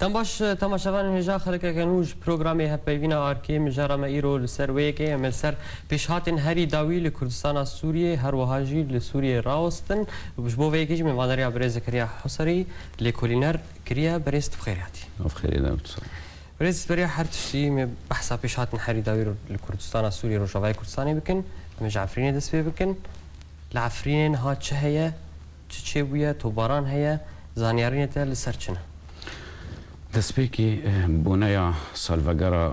تماشاوان هجا خلک کنوج پروگرامی هپیوینا آرکی مجرا ما ایرو لسرویه که امسر پیشهاتن هری داوی لکردستان سوریه هر وهاجی لسوریه راوستن بجبو ویکیج من وادریا برز کریا حسری لکولینر کریا برست بخیراتی. بخیر داوود. برز بریا هر تشتی می بحثا پیشهاتن هری داوی لکردستان سوریه روجاوی کردستانی بکن مجعفرین دست بکن لعفرین ها چه هیا چه بویا تو باران هیا زانیارین تر لسرچنه. دەستپێکی بۆنەیە سالڤەگەرە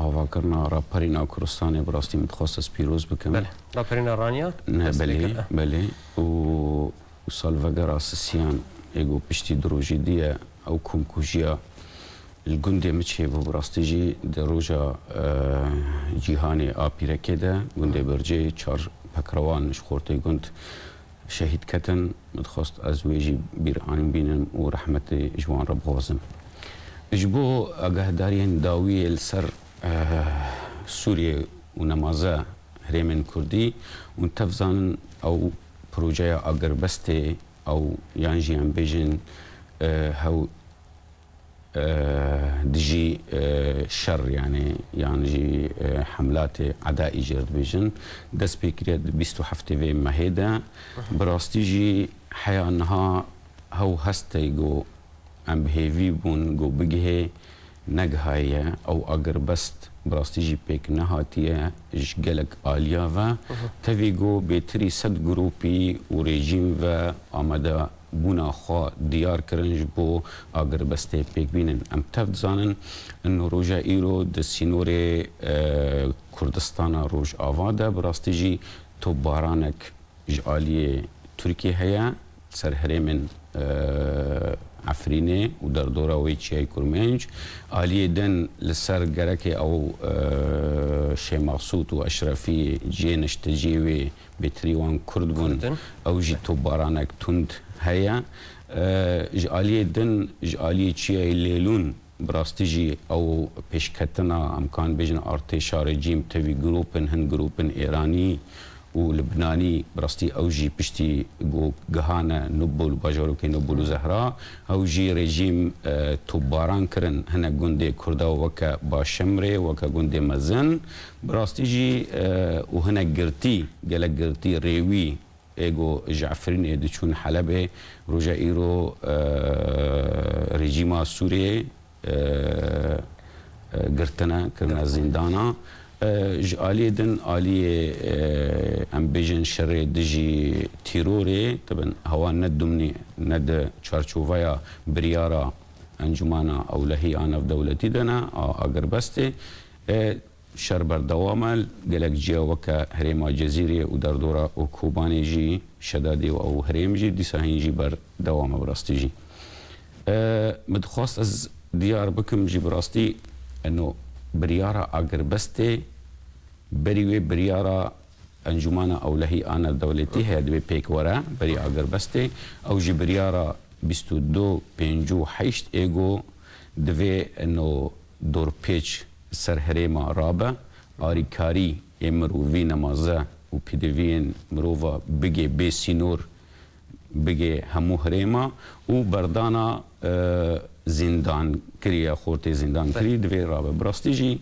هاواکردنا راپەرینا کوردستانی بڕاستی متخواستە پیرۆز بکەم. راپەرینا ڕانیا؟ بەلێ و سالڤەگەرە سسیان ئێگۆ پشتی درۆژی دیە ئەو کۆمکوژیە گوندێ مچێ بۆ بڕاستیژی دە ڕۆژە جیهانی ئاپیرەکێدا گوندێ بەرجێ چار پەکڕەوان خۆرتەی گوند شهید کتن متخواست از ویجی بیر آنیم بینم و رحمت جوان را بغازم. اجبو اگهدارین داوی السر سوریه و نمازه هرمن کردی و تفزان او پروژه اگر بسته او یانجیان بیجن هاو دجي شر يعني حملات عدائي جرد بيجن دس بيكريد بيستو حفتي في مهيدا براستيجي حيا انها هو هستيجو ام بهيفي بون جو بجه نجهاية او اگر بست براستيجي بيك نهاتية جلك آليا تفيجو بيتري سد جروبي وريجيم و آمده بونا خوا دیار کرنج بو اگر بسته پیک بینن ام تفت زانن انو روژا ایرو د سینور کردستان روژ آواده براستی جی تو بارانک جالی ترکیه هیا سر هرمن عفرینه و در دوره ویچی کرمنج آلیه دن لسر گرک او شماسوت و اشرفی جینش تجیوی بتریوان کرد بون او جی تو بارانک تند هيا جالية دن جالية شيء الليلون براستيجي او بيشكتنا امكان بيجن ارتشا رجيم تبي جروبن هن جروبن ايراني ولبناني براستي اوجي بشتي جو جهانا نبول باجورو كي نبول زهرا اوجي رجيم توباران كرن هنا جندي كردا وكا باشمري وكا جندي مزن براستيجي وهنا جرتي جلك جرتي ريوي ايجو جعفرين ادچون حلبه روجا ايرو رژیما سوریه گرتنا کرنا زندانا جالی دن آلی ام بیجن شر دجی تیروری طبعا هوا ندمني ند چارچوبایا بریارا انجمانا اولهی آنف دولتی دنا اگر بسته شر بردوامل گلک جیا وکا هرما جزیره و در دورا و کوبانی جی شدادی و او هرم جی دیساهین جی بر دوام براستی جی مدخواست از دیار بکم جی براستی انو بریارا اگر بسته بریوی بریارا انجمانا اولهی آن دولتی هیا دوی پیک ورا بری اگر بسته او جی بریارا 22 پنجو حیشت ایگو دوی انو دور پیچ سر هرما رابه آریکاری امروی نمازه و پیدوین مروفا بگه بی سینور بگه همو هرما و بردانا زندان کری خورت زندان کری دوی رابه براستی جی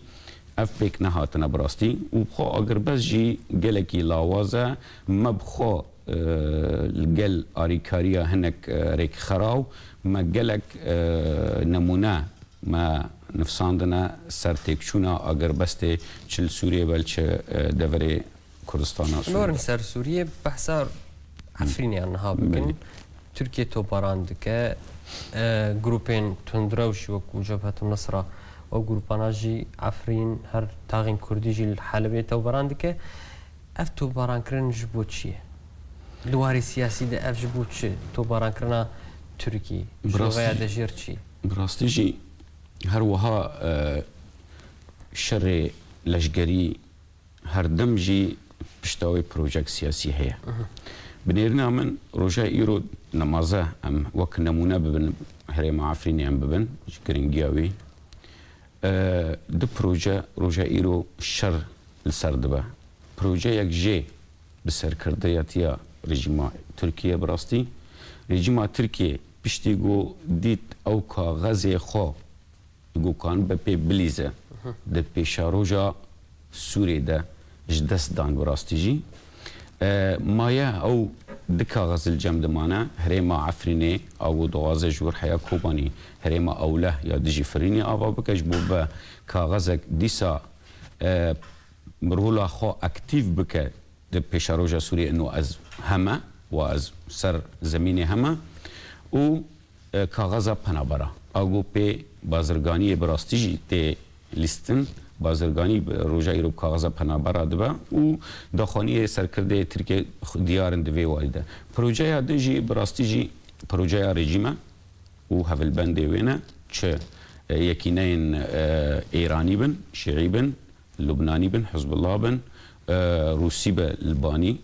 اف بیک نهاتنا براستی و بخوا اگر بس جی گلکی لاوازه مبخوا الجل آریکاریا هنک ریک خراو ما گلک نمونه ما نفساندنا سر تکشونا اگر بسته چل سوریه بلچه دوره کردستان سوریه نورن سر سوریه بحثا عفرینی انها بکن ترکیه تو باراند که گروپین تندروش و جبهة النصرة و گروپانا جی عفرین هر تاغین کردی جی الحلبه تو باراند که اف تو باران کرن جبو چیه؟ دواری سیاسی ده اف جبو چه تو باران کرنا ترکی جوغایا ده جیر چی؟ براستی جی هر وها شر لشگری هر دم جی پشتاوی پروژه سیاسی هیا بنیرنا من روژا ایرو نمازه ام وک نمونه ببن هرم عفرینی ام ببن جگرنگیاوی ده پروژه روژا ایرو شر لسر دبه پروژه یک جی بسر کرده یاتیا رژیم ترکیه براستی رژیم ترکیه پشتی گو دید او کاغذ خو گو کان به پی بلیزه ده پیشاروجا سوری ده جدست دان براستی جی مایا او ده کاغذ الجم دمانه هرما عفرینه او دوازه جور حیا کوبانی هرما اوله یا دجی فرینی آوا بکش بو به کاغذ دیسا مرولا خو اکتیو بکه ده پیشاروجا سوری انو از همه و از سر زمین همه و کاغذ پنابرا او پی بازرگانی براستیجی تی لیستن بازرگانی روجایی رو کاغذ پنابرا دبا و داخانی سرکرده ترکیه دیارن دوی والده پروژه دجی براستیجی پروژه رژیمه و هفل بنده وینه چه یکینین ایرانی بن شیعی بن لبنانی بن حزب الله بن روسی به لبانی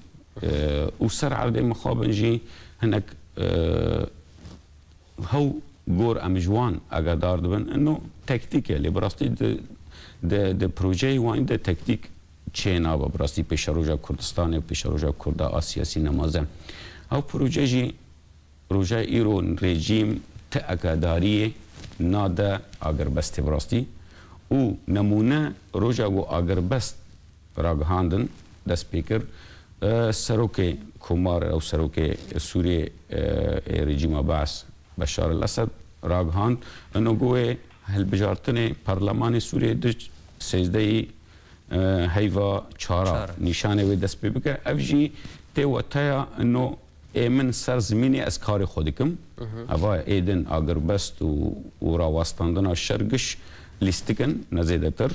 و سر عرض مخابن جی هناك هو گور امجوان اگدار دبن انه تکتیک لی براستی ده پروژه وان ده تکتیک چینا با براستی پیشروجا کردستان و پیشروجا کردا آسیاسی نمازه او پروژه جی روجا ایرو رژیم ته اگداری ناده اگربست براستی و نمونه روجا و اگربست راگهاندن ده سپیکر سروک کمار او سروک سوریه رژیم بعث بشار الاسد راگهاند انو گوه هلبجارتن پارلمان سوریه ده سیزده هیوا چارا نشانه و دست پی بکر افجی تی و تایا انو ایمن سر زمینی از کار خودکم اوا ایدن اگربست و راواستاندن شرگش لیستکن نزیده تر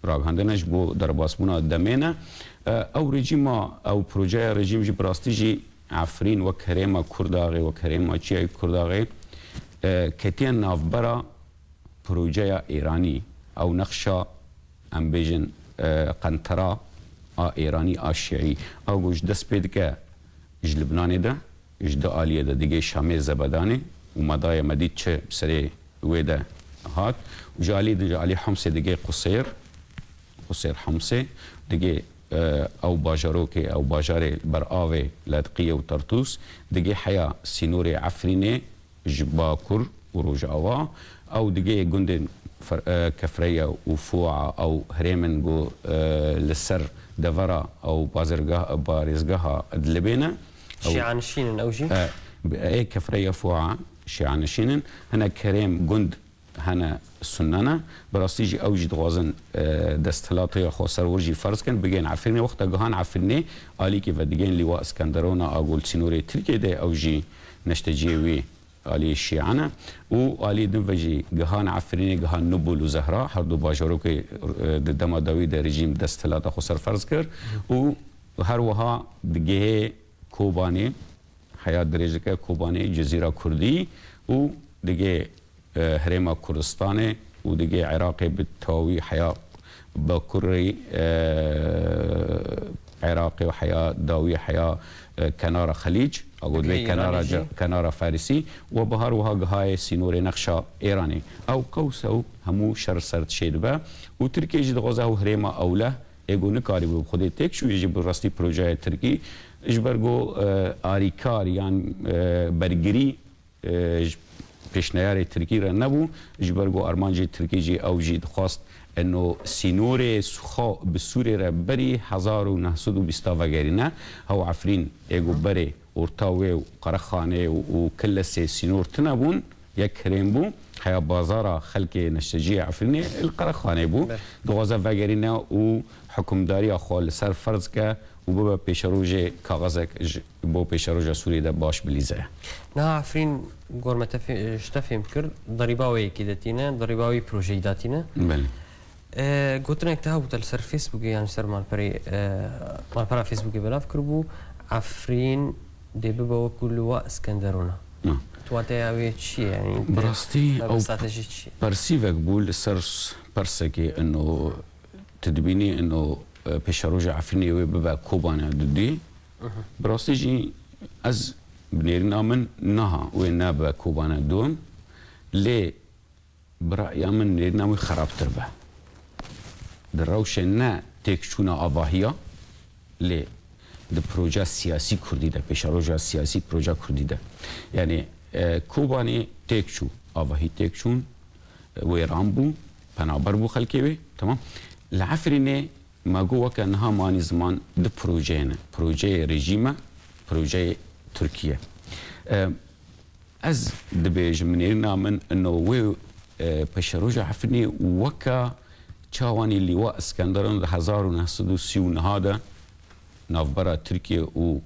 راگهاندنش بو در باسمونا دمینه او رژیم او پروژه رژیم جی براستی جی عفرین و کریم کرداغی و کریم چیای کرداغی کتین نافبرا پروژه ایرانی او نقشا امبیجن قنطرا ایرانی شیعی او گوش دست پید که اج لبنانی ده اج ده آلیه ده دیگه شامی زبدانی و مدای مدید چه سری ویده هات و جالی ده جالی حمسه دیگه قصیر حمسه دیگه او باجاروكي او باجاري برآوي لادقية وطرطوس دقي حيا سينوري عفريني جباكر وروجاوا او دقي جندن كفرية وفوعة او هريمن جو للسر دفرا او بارزقها دلبينا شيعانشين او جي اي كفرية فوعة شيعانشين هنا كريم جند هنا سننه براستيجي اوجي دوازن دستلاطي خو سرورجي فرض كان بگين عفرني وقت جهان عفرني الي كيف دگين لواء اسكندرونا اقول سينوري تركي ده اوجي نشتجيوي الي الشيعانه و الي دنفجي جهان عفرني جهان نبل وزهراء حردو باجروكي دما داوود رژیم دستلاطه خو سر فرض كر و هر وها دگه کوباني حياه درجه کوباني جزيره كردي و دگه هرما كردستان ودقي عراقي بالتواوي حياة بكري عراقي وحياة داوي حياة كنارة خليج أقول لك كنارة فارسي وبهار وهاي سينوري نقشة إيراني أو قوسو همو شر سرد شيدبا وتركي جد غزاه هرما أوله يقول نكاري بخودي تك شو يجي بالرستي بروجاي تركي إجبرجو آريكار يعني برجري پیشنهاد ترکی را نبود جبرگو ارمانجی ترکی جی اوجی خواست انه سینور سخا به سوری را بری 1920 وگرینه هو عفرین ایگو بری ارتاوی و قرخانه و کل سینور تنبون یک کریم بو حیا بازار خلق نشجی عفرینه القرخانه بو دوازه وگرینه و حکمداری خال سر فرض که و بابا پیشروج کاغذک بو پیشروج سوری ده باش بلیزه نه عفرین گورمت اشتفهم کرد ضریباوی کی دتینه ضریباوی پروژه داتینه بله گوتنه که ها بودل سر فیسبوک یعنی سر مال پرا فیسبوک بلاف کربو عفرین دی بابا کلوا اسکندرونا تو تاوی چی یعنی براستی او استراتژی چی پرسیوک بول سر پرسکی انه تدبینی انه پیشروج عفرینی و بابا کوبانه دودی براستی جی از بنيرنا من نها وينابا كوبانا دوم لي برأي من نيرنا وي خراب تربه دروشنا تكشونا أواهيا لي ده بروجا سياسي كردي ده بيشاروجا سياسي بروجا كردي ده يعني كوباني تيكشو آوهي تيكشون ويرامبو بنابربو خلكيوي تمام العفريني ما جوا كانها ماني زمان د بروجينا بروجي ريجيما بروجي تركيا از دبيج منيرنا من انه وي بشروجا عفريني وكا تشاواني اللواء اسكندران 1930 هذا نافبرا تركيا و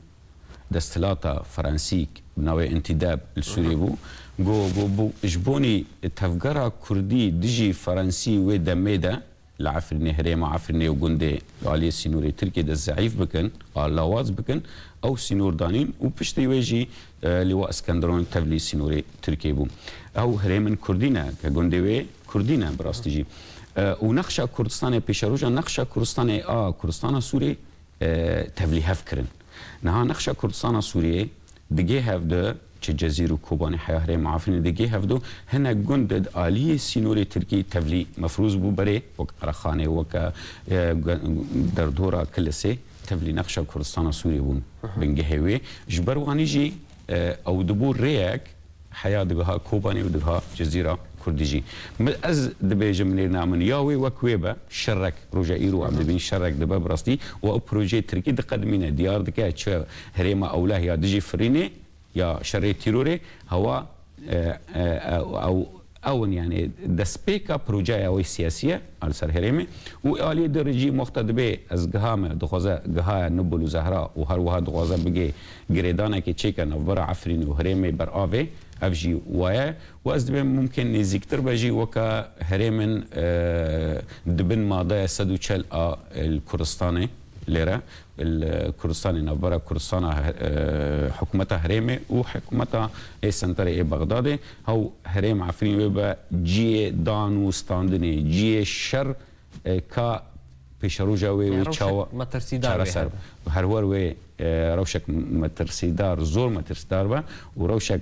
دستلاتا فرنسيك بناوي انتداب السوري بو جو بو اجبوني تفجرا كردي دجي فرنسي ودميدا العفرني هريما عفرني وجندي علي سينوري تركي دا الزعيف بكن لاواز بكن او سينور دانين وبشتي ويجي لواء اسكندرون تبلي سينوري تركي بو او هريمن كردينا كجندي كردينا براستيجي ونقشة كردستان بيشاروجا نقشة كردستان كردستان سوري تبلي هفكرن نها نقشة كردستان سوري دقي هفده جزيرة كوباني حياه معافين دقي هفدو هنا جندد آلية سينوري تركي تبلي مفروض بو بري وك أرخاني وك دردورة كلسي تبلي نقشة كردستان سوري بون بنجهوي جبرواني جي أو دبور رياك حياه دقها كوباني ودقها جزيرة كردجي از دبي جملينا من ياوي وكويبا شرك رجائيرو عبد بن شرك دبا براستي و بروجي تركي دقدمينا ديار دكا تشا هريما اولاه يا دجي فريني يا شري تيروري هو او يعني دسبيكا بروجايا وي سياسيه على سر هريمه والي درجي مختدبه از جهامه دخوزه جها نبل زهراء وهر وها دخوزه بيجي جريدانا كي تشيكا نفبر عفرين وهريمه برافي افجي ويا وازدبه ممكن نزيكتر بجي وكا هريمن دبن ماضي سدو تشل الكردستاني ليرة الكردستاني نبرة كردستان حكومتها هريمة وحكومتها سنتري بغداد هو هريم عفرين ويبا جي دانو ستاندني جي شر كا بيشروجا ويتشاو مترسيدار هرور وي روشك مترسيدار زور مترسيدار با وروشك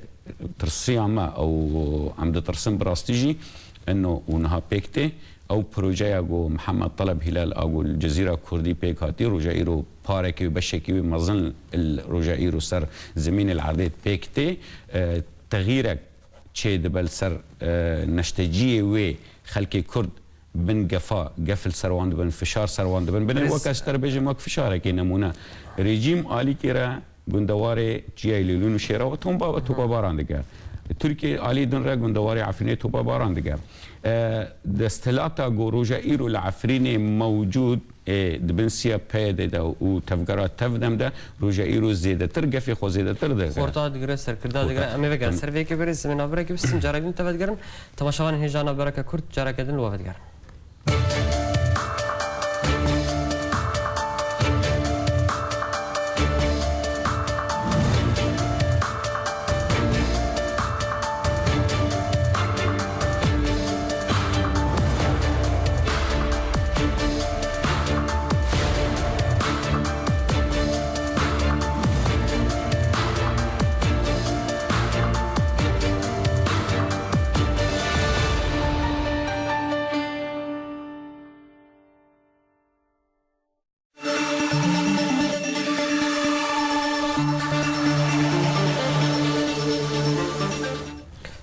ترسيما او عمد ترسم براستيجي انه ونها بيكتي او بروجيا جو محمد طلب هلال او الجزيره الكردي بيكاتي رجائيرو باركي وبشكي مظن الرجائيرو سر زمين العرضيت بيكتي تغييرك تشي دبل سر نشتجيه وي خلكي كرد بن قفا قفل سرواند بن فشار سرواند بن وكاستر بيجي ماك فشارك نمونه ريجيم آلي كيرا گندواره جیای لیلون شیرا و توبا باران دیگر ترکیه علی دن را گندواره عفرینه توبا باران دیگر دستلاتا گوروجا ایرو العفرینه موجود دبنسيا بيد ده وتفجرات تفدم ده روجا ايرو زياده ترجع في خو زياده تر ده خورتا دغرا سر كردا دغرا امي بگن سر ويك بريز من ابرك بس جارگن تفدگرن تماشاوان هجانا بركه كرد جارگدن لو فدگرن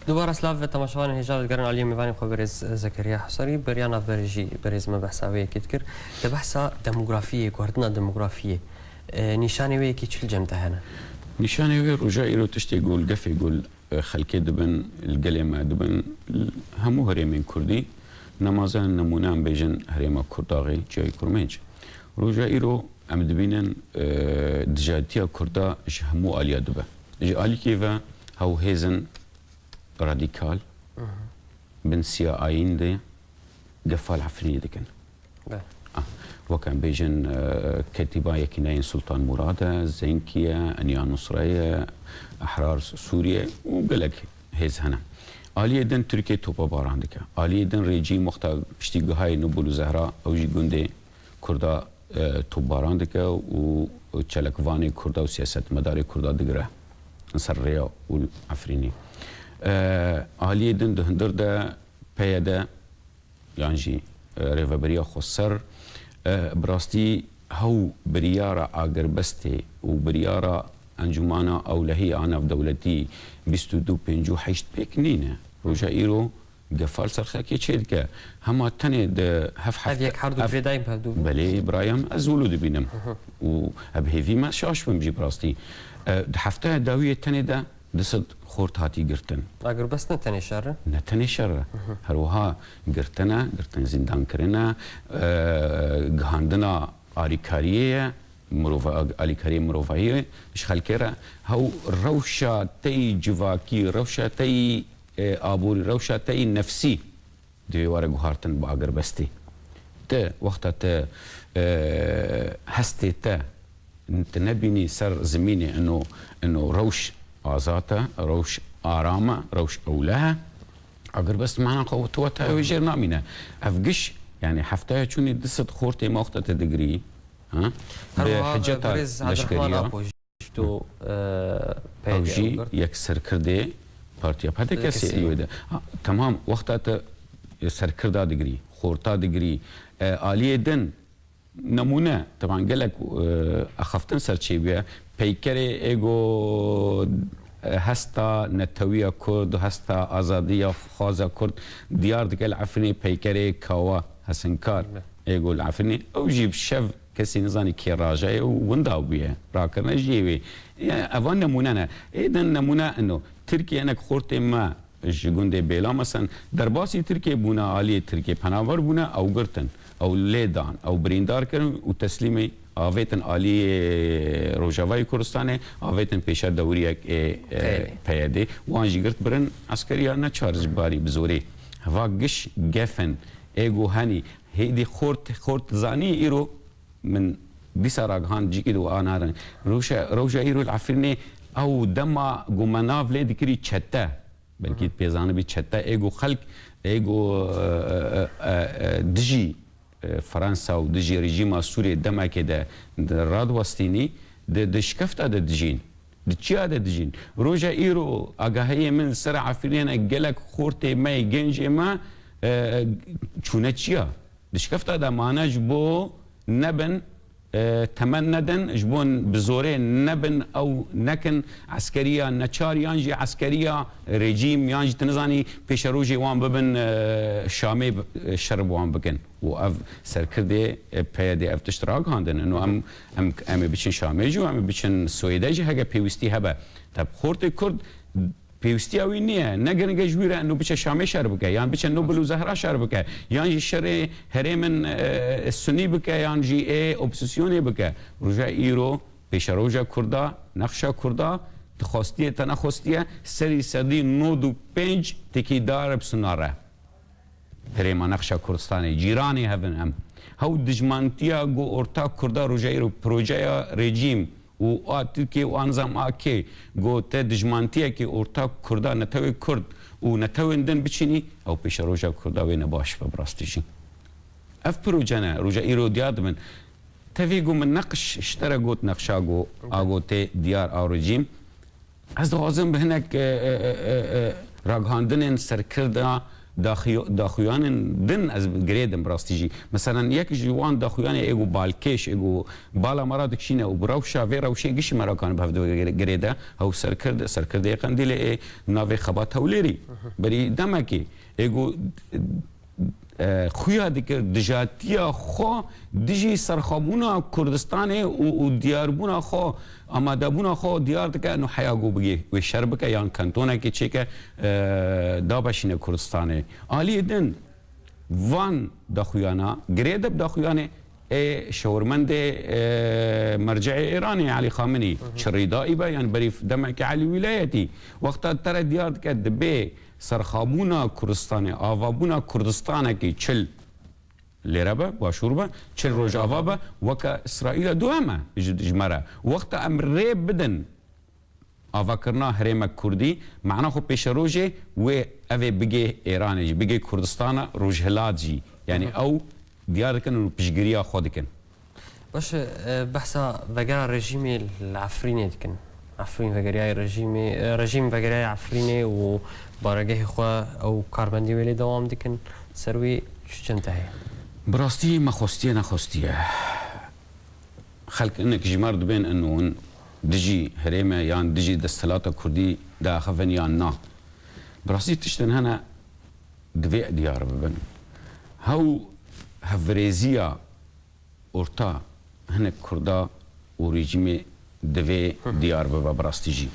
دوباره سلاف تماشاوان هجال گرن علی میوانی خو برز زكريا حصري بريانا برجي برز ما بحثاوي كتكر تبحثا ديموغرافيه كوردنا ديموغرافيه نشاني وي كي تشل جمته هنا نشاني وي رجاء يرو تشتي يقول قف يقول خلكي دبن القلمه دبن همو هريمين كردي نمازان نمونان بيجن هريما كرداغي جاي كرميج رجاء يرو ام دبينن دجاتيا كردا همو اليا دبا الي كيفا هو هيزن راديكال بن سيا آين دي قفال عفريني دكن وكان بيجن كتيبة يكينين سلطان مرادة زينكية أنيا نصرية أحرار سوريا وقلق هيز هنا آلية دن تركيا توبا باران دكا آلية دن ريجي مختار بشتيقو هاي نبولو زهراء أو جي قندي كردا توبا باران دكا وچلكواني كردا وسياسة مداري كردا دقره نصرية والعفريني آلیه دن دهندر ده پیاده یعنی ریوبریا خسر براستی هو بریارا آگر بسته و بریارا انجمانا اولهی آناف دولتی 2258 پیک نینه روژا ایرو قفال سرخه که چید که همه تنه ده هذه یک هر دو فریدایم هدو بله برایم از ولود بینم و ابهیوی ما شاش بمجی براستی هفته داویه تنه ده دست خورد هاتی گرتن اگر بس نتنی شر نتنی شر هروها گرتن زندان کرنا گهاندنا آریکاریه آلیکاری مروفاییه اشخال کرا هاو روشا تی جواکی روشا تی آبوری روشا تی نفسی دیواره گوهارتن با اگر بستی ته وقتا ته هستی ته انت نبینی سر زمینی انو روش آزاته روش آرامه روش اولها اگر بس معنا قوتها وجر نامينه افقش يعني حفتها چوني دست خورتي ما وقت تدقري ها بحجتها لشكريه تو اوجي يكسر كردي بارتيا هذا كسي ايوه تمام وقتها سر كردا دقري خورتا دقري آلية دن نمونه طبعا قال لك اخفتن سر چيبيا بيكري ايجو هستا نتوية كرد هستا آزادية خازة كرد ديار دقل عفني بيكري كوا هسنكار يقول عفني او جيب شف كسي نظاني كي راجعي ونداو بيه راكرنا جيبي اوان نمونانا ايضا نمونا انه تركيا انك خورتي ما جگونده بيلا مثلا درباسي تركيا بونا عالية تركيا پناور بونا او گرتن او ليدان او بريندار کرن و تسليمي آویتن عالی روجاوای کردستانه آویتن پیشا دوریک پیاده وانجی گرت برن عسکریا نچارج باری بزوری هوا گش گفن ایگو هنی هیدی خورت زانی ایرو من دیسا راگهان جیکی دو آنارن روجا ایرو العفرینه او دما گمناف لیدی کری چته بلکه پیزانه بی چته ایگو خلق ایگو دجی فرنسا و دجی رژیم سوریه دما که ده راد وستینی ده شکفت ده دجین ده چیا ده دجین روژا ایرو آگاهی من سر عفرین گلک خورت مای گنج ما چونه چیا ده شکفت ده مانج بو نبن تمن ندن جبون بزوره نبن او نكن عسكريه نچار يانجي عسكريه رجيم يانجي تنزاني پیش روجي وان ببن شامي شرب وان بكن و سركردي بيدي اف اشتراك هاندن انه ام بيچن شامي جو ام بيچن سويداجي هگه پیوستي هبه طب خورت كرد پیوستی اوی نیه نگرنگه جویره انو بچه شامی شر بکه یان بچه نوبل و زهرا شر بکه یان جی شر هرمن سنی بکه یان جی اپسیسیونی بکه روژا ایرو پیش روژا کردا نقشا کردا تخواستیه تا نخواستیه سری صدی 95 تکی دار بسناره هرما نقشا کردستانی جیرانی هفن هم هاو دجمانتیا گو ارتا کردا روژا ایرو پروژه رژیم و آتیکی و انزام آکی گو ته دجمانتیه که ارتا کردا نتوی کرد و نتوی اندن بچینی او پیش روژا کردا وی نباش ببراستیشی اف پروژه نه روژا ایرو دیاد من تفی گو من نقش اشترا گوت نقشا گو آگو ته دیار آو رجیم از دوازم به هنک راگهاندن سرکردا داخویان دن از گریدم براستیجی مثلا یک جوان داخویان ایگو بالکش ایگو بالا مرا دکشینه و براوشا و روشی گیش مرا کان بهدو گریده او سرکرده قندیل ناوی خبات تولیری بری دمکی ایگو خویا دیگر دجاتیا خو دیجی سرخابونا کردستانه و دیاربونا خو آمادابونا خو دیار دکه انو حیاگو بگی و شربکه یان کنتونه که چه که دابشین کردستانه آلی دن وان داخویانا گریدب داخویانه شورمند مرجع ایرانی علی خامنی شریدائی با یان بریف دمک علی ولایتی وقتا تر دیار دکه دبی سرخابونا کردستانه آوابونا کردستانه که چل لیربه باشوربه چل روز آوابه وکا اسرائیل دوامه جمره وقت امره بدن آوا کرنا هرم کردی معنا خو پیش روزه و اوه بگه ایرانی بگه کردستان روز هلات جی یعنی او دیار کن و پیشگیری خود کن باش بحثا وگرا رژیم العفرینی دکن عفرین وگریای رژیم وگریای عفرینی و بارگه خوا او کاربندی ولی دوام دکن سروی چه انتهی براستی ما خوستیه نخوستیه خلق انك جمار دبين انه دجي هريمه يان دجي دستلاتا كردي دا خفن يان نا براسي تشتن هنا دوی ديار ببن هاو هفريزيا اورتا هنا كردا وريجيمي دوی ديار ببا براستي جي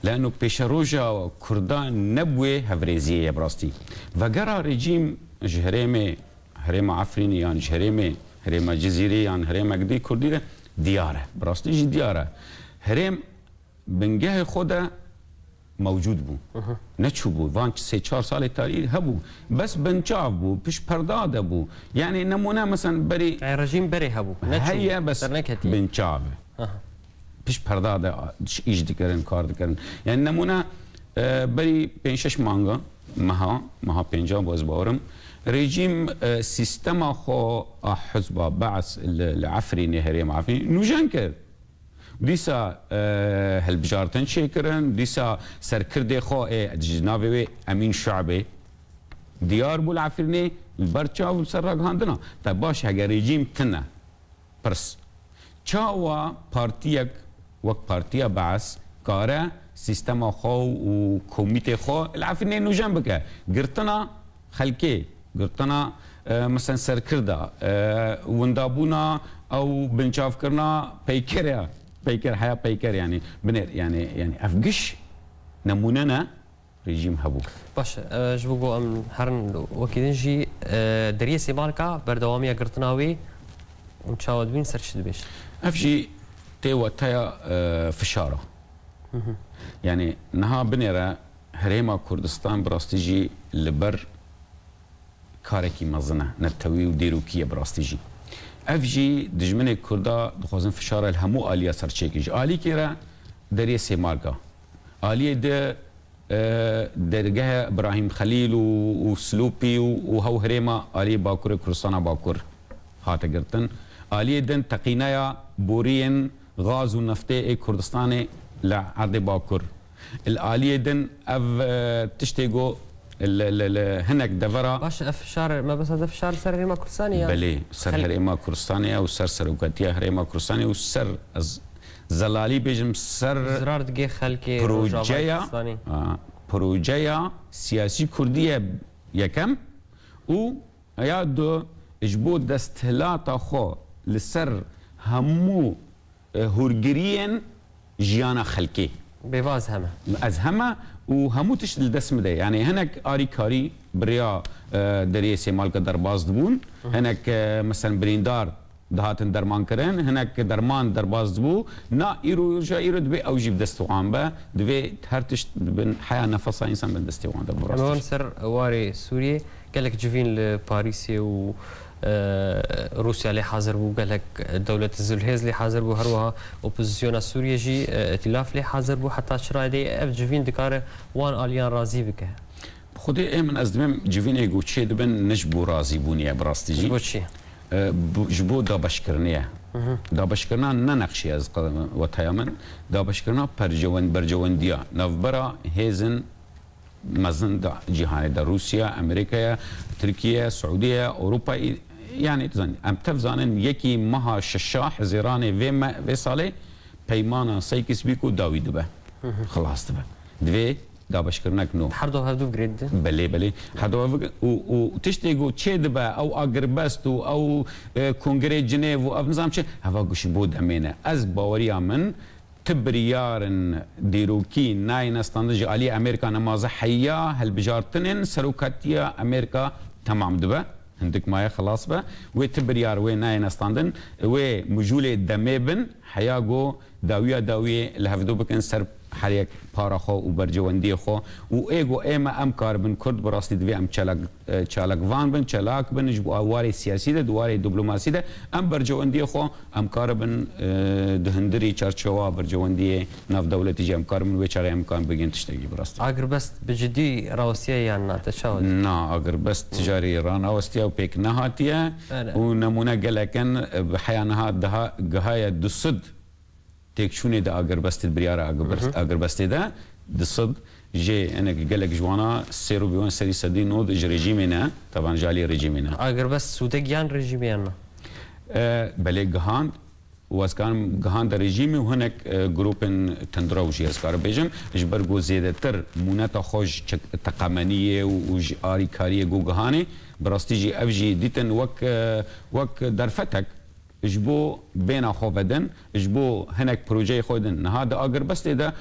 لانه بيشاروجا كردا نبوي هفريزيا براستي وقرا ريجيم جهريمي هريمه عفريني يعني هريمه جزيري يعني هريمه قدي كردي دياره براستي جي دياره هريم بنجاه خدا موجود بو نچو بو وان 3-4 سال تاريخ هبو بس بنچاف بو بش پرداد بو يعني نمونه مثلا بري رژیم بری هبو هيا بس بنچاف بش پرداد ايش دكرن کار دكرن يعني نمونه بري 5-6 مانگا مها 5 باز بارم رژیم سیستم خو حزب بعث العفري هريم عفري نوجان کرد دیسا هالبجارتن شکرن دیسا سرکرد خو جنابه امین شعبه دیار بول عفرینه البرچا و سرق هندنا تا باش اگر رژیم تنه پرس چاوا پارتیک وقت پارتیا بعث کاره سیستم خو و کمیته خو العفرینه نوجان بکه گرتنا خلکه گرتنا مثلا سرکرده وندابونا او بنچاف کرنا پیکره پیکر حیا پیکر يعني بنر يعني افقش نموننا رژیم هبو باش جبو ام هرن وكيدن جي دريسي مالكا بردوامي قرطناوي ونشاود بين سرشد بيش افجي تي وتايا فشاره يعني نها بنره هريما كردستان براستيجي لبر كاركي مزنه نتوي وديروكيه براستيجي افجي دجمن كردا دخوزن فشار الهمو اليا سرچيكي الي كيرا دريه سيماركا الي د درجه ابراهيم خليل وسلوبي وهو هريما الي باكور كرسانا باكور هات قرتن الي دن تقينايا بورين غاز ونفطي كردستاني لعرض باكور الاليه دن اف تشتيغو هناك دفرة باش افشار ما بس هذا افشار سر هريما كردستانية بلي سر هريما كردستانية وسر سروكاتية هريما كردستانية وسر زلالي بيجم سر زرار دقي خلكي بروجيا سياسي كردية يكم و يادو اجبو دستهلاتا خو لسر همو هورجريين جيانا خلكي بيواز هما از همه و همو تشت الدسم ده يعني هناك آري كاري بريا دريه سيمالك درباز دبون هناك مثلا بريندار دهاتن درمان كرن هناك درمان درباز دبو نا ايرو جا ايرو دبي او جيب دستوان با دبي هر تشت بن حياة نفسها انسان من دستوان ده براستش اما سر واري سوريا قال لك جوفين لباريسي و روسيا اللي حاضر بو قال لك دولة الزلهيز اللي حاضر بو هروها اوبوزيسيون سوريا جي ائتلاف اللي حاضر بو حتى شرايدي اف جوفين دكاره وان اليان رازي بك خدي اي من ازدمم جوفين يقول شي دبن نجبو رازي بونيا براستي جي جبو شي جبو دا بشكرنيه دا بشكرنا ننقشي از وتيامن دا بشكرنا برجوان ديا نفبرا هيزن مزن دا جهان دا روسيا امريكا تركيا سعوديه اوروبا يعني تزن ام تفزانن يكي مها ششاح زيراني في صالي بيمانا سيكس بيكو داوي دبه خلاص دبه دوي دا بشكرناك نو حردو هدو جريد بلي حردو وتشتيغو تشي دبه او اغربستو او كونغري جنيف او نظام شي هفا قش بود امينه از باوريا من تبريارن ديروكي ناين استاندج علي امريكا نماز حيا هالبجارتنن سروكاتيا امريكا تمام دبه عندك مايا خلاص بقى وتبريار وين ناين استاندن ومجولة دميبن حياغو داوية لهفدو بكن سر حريك بارا خو وبرجواندي خو وايغو ايما ام كار بن كرد براستي دوي ام چالاك وان بن چالاك بن جبو اواري سياسي ده دواري دبلوماسي ده ام برجواندي خو ام كار بن دهندري چارچوا برجواندي ناف دولتي جي ام كار من ويچاري ام كان بگين تشتغي براستي اگر بس بجدي روسيا يعني تشاود نا اگر بس تجاري ران اوستيا وبيك نهاتيا ونمونه قلكن بحيانها ده قهاية دصد تكشوني ده اگر بست بريارة اگر بست ده دصد جي انا قالك جوانا سيرو بيوان سري سدي نود رجيمنا طبعا جالي رجيمنا اگر بس سودك يان رجيمنا بلي جهان واسكان جهان رژیم و هنک گروپن تندروشی اسکار بیجم جبرگو زیاده تر مونتا خوش تقامنیه و آری کاریه گو جهانی براستی جی افجی دیتن وک درفتک اجبو بین خوابدن اجبو هنک پروژه خودن نهاد اگر بس ده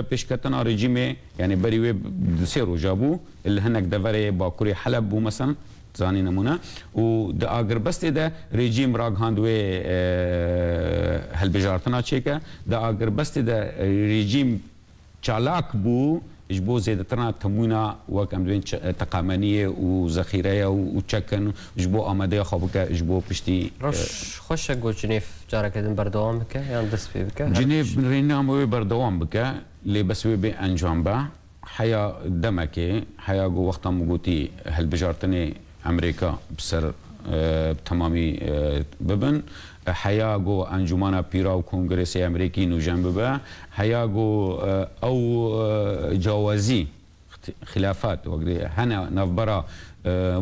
پیشکتنا رژیم یعنی بریوی دسیرو جابو اللي هنک دوره باکوری حلب بو مثلا زانی نمونه و د اگر بس ده رژیم راگ هاندوی هلبجارتنا چیکه د اگر بس ده رژیم چالاک بو اجبو زیادترنا تموینا وکم دوین تقامنیه و ذخیره و چکن اجبو آماده خوابکه اجبو پشتی روش خوش گو جنیف جاره کدن بردوام بکه یا دست پی بکه جنیف رینا موی بردوام بکه لی بسوی به انجام با حیا دمکه حیا گو وقتا مگوتی هلبجارتنی امریکا بسر تمامی ببن حياغو انجمانا بيراو كونغرسي امريكي نو جنبه حياغو او جوازي خلافات وقدي هنا نفبرا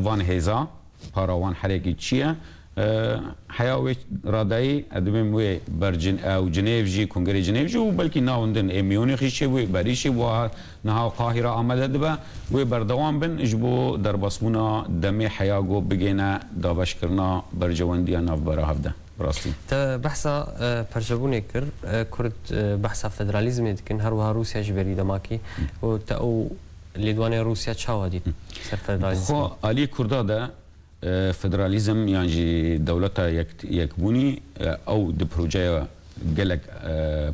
وان هيزا بارا وان حركي تشيا حياوي راداي ادمم وي برجن او جنيف جي كونغري جنيف جو بلكي ناوندن اميوني خيشي وي بريشي و نها القاهره عمل دبا وي بردوام بن اجبو دربسمونا دمي حياغو بگينا دابشكرنا برجوندي نفبرا هفده براستی تا بحثا پرجبونی کر کرد بحثا فدرالیزم دکن هر وها روسیا جبری دماکی و تا او لیدوانی روسیا چاوا دید سر فدرالیزم خو علی کردا ده فدرالیزم یعنی دولتا یک بونی او د پروژه گلک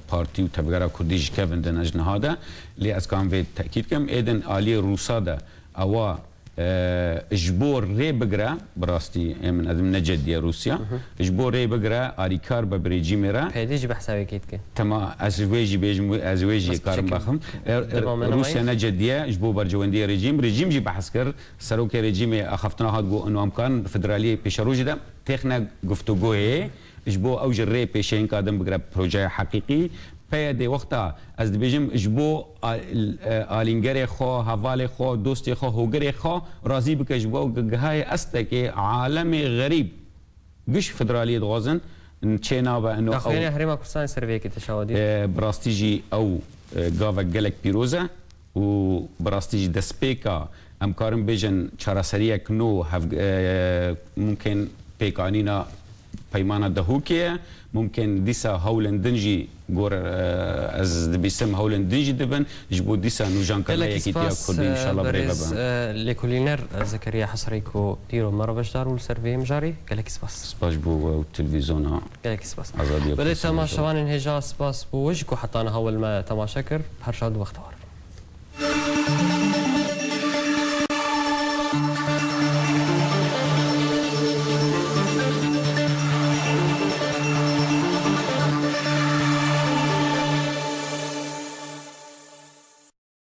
پارتی و تبگرا کردیش کردن دنج نهاده لی از کام وید تأکید کم ایدن علی روسا ده اوا اجبور ری بگره براستی من ادم نجد یا روسیا اجبور ری بگره آریکار به رژیم را پیدیج بحثا وکید که تمام ازویجی بیجم ازویجی کارم بخم روسیا نجد یا اجبور برجواندی رژیم جی بحث کر سروک رژیم اخفتنا هاد گو انو امکان فدرالی پیشروج ده تخنا گفتگوه اجبور اوج ری پیشین کادم بگره پروژه حقیقی پیاده وقتا از دبیجم اجبو آلینگر خو حوال خو دوست خو هوگر خو راضی بک اجبو گهای است که عالم غریب گش فدرالی دوازن چینا و انو او یعنی حریم کردستان سروی کی تشاودی براستیجی او گاو گلک پیروزه و براستیجی دسپیکا امکارم بیجن چارسریه کنو ممکن پیکانینا پیمانه دهوکیه ممكن ديسا هولن دنجي غور از بيسم هولن دنجي دبن جبو ديسا نوجان كلا يكيتيا كردي ان شاء الله بريبا لكولينر زكريا حصريكو ديرو مره بشدار والسيرفي مجاري قالك سباس سباس بو التلفزيون قالك سباس ازادي بلي تماشوان هجا سباس بو وجهكو حتى انا هول ما تماشاكر بهرشاد وقت